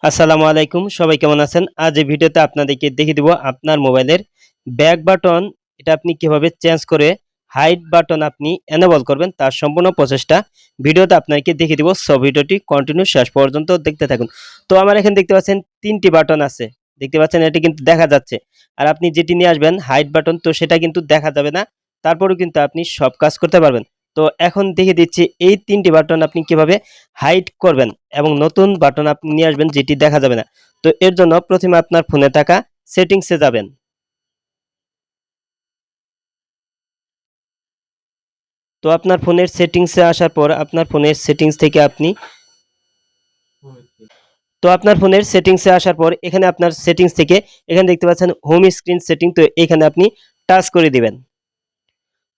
আসসালামু আলাইকুম, সবাই কেমন আছেন? আজ এই ভিডিওতে আপনাদেরকে দেখিয়ে দিব আপনার মোবাইলের ব্যাক বাটন এটা আপনি কিভাবে চেঞ্জ করে হাইড বাটন আপনি এনেবল করবেন তার সম্পূর্ণ প্রসেসটা ভিডিওতে আপনাদেরকে দেখিয়ে দিব। সো ভিডিওটি কন্টিনিউ শেষ পর্যন্ত দেখতে থাকুন। তো আমার এখানে দেখতে পাচ্ছেন ৩টি বাটন আছে। দেখতে পাচ্ছেন এটি কিন্তু দেখা যাচ্ছে। আর আপনি যেটি নিয়ে আসবেন হাইড বাটন তো সেটা কিন্তু দেখা যাবে না। তারপরেও কিন্তু আপনি সব কাজ করতে পারবেন। তো এখন দেখিয়ে দিচ্ছি এই ৩টি বাটন আপনি কিভাবে হাইড করবেন এবং নতুন বাটন আপনি নিয়ে আসবেন যেটি দেখা যাবে না। তো এর জন্য প্রথমে আপনার ফোনে থাকা সেটিংসে যাবেন। তো আপনার ফোনের সেটিংসে আসার পর আপনার ফোনের সেটিংস থেকে আপনি তো আপনার ফোনের সেটিংসে আসার পর এখানে আপনার সেটিংস থেকে এখানে দেখতে পাচ্ছেন হোম স্ক্রিন সেটিং, তো এখানে আপনি টাচ করে দিবেন।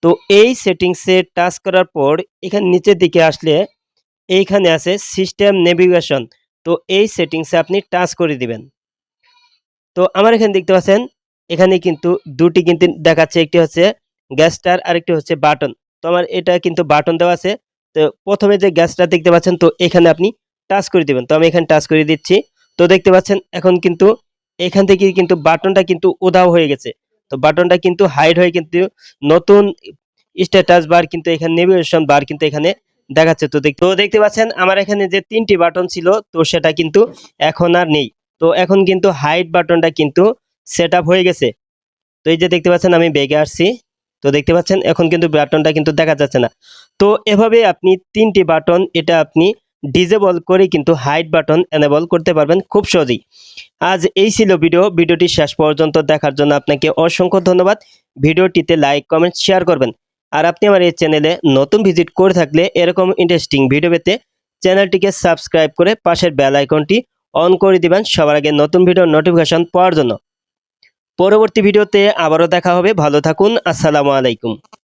তো এই সেটিংসে টাচ করার পর এখানে নিচের দিকে আসলে এইখানে আছে সিস্টেম নেভিগেশন, তো এই সেটিংসে আপনি টাচ করে দিবেন। তো আমার এখানে দেখতে পাচ্ছেন এখানে কিন্তু দুটি কিন্তু দেখাচ্ছে, একটি হচ্ছে গ্যাসটার আর একটি হচ্ছে বাটন। তো আমার এটা কিন্তু বাটন দেওয়া আছে। তো প্রথমে যে গ্যাসটা দেখতে পাচ্ছেন তো এখানে আপনি টাচ করে দিবেন। তো আমি এখানে টাচ করে দিচ্ছি। তো দেখতে পাচ্ছেন এখন কিন্তু এখান থেকে কিন্তু বাটনটা কিন্তু উধাও হয়ে গেছে। তো বাটনটা কিন্তু হাইড হয়ে কিন্তু নতুন স্ট্যাটাস বার কিন্তু এখানে নেভিগেশন বার কিন্তু এখানে দেখাচ্ছে। তো দেখতে পাচ্ছেন আমার এখানে যে ৩টি বাটন ছিল তো সেটা কিন্তু এখন আর নেই। তো এখন কিন্তু হাইড বাটনটা কিন্তু সেট আপ হয়ে গেছে। তো এই যে দেখতে পাচ্ছেন আমি ব্যাগে আসছি। তো দেখতে পাচ্ছেন এখন কিন্তু বাটনটা কিন্তু দেখা যাচ্ছে না। তো এভাবে আপনি ৩টি বাটন এটা আপনি ডিজেবল করে কিন্তু হাইড বাটন এনেবল করতে পারবেন খুব সহজেই। আজ এই ছিল ভিডিওটি শেষ পর্যন্ত দেখার জন্য আপনাকে অসংখ্য ধন্যবাদ। ভিডিওটিতে লাইক কমেন্ট শেয়ার করবেন। আর আপনি আমার এই চ্যানেলে নতুন ভিজিট করে থাকলে এরকম ইন্টারেস্টিং ভিডিও পেতে চ্যানেলটিকে সাবস্ক্রাইব করে পাশের বেল আইকনটি অন করে দিবেন সবার আগে নতুন ভিডিওর নোটিফিকেশন পাওয়ার জন্য। পরবর্তী ভিডিওতে আবারও দেখা হবে। ভালো থাকুন। আসসালামু আলাইকুম।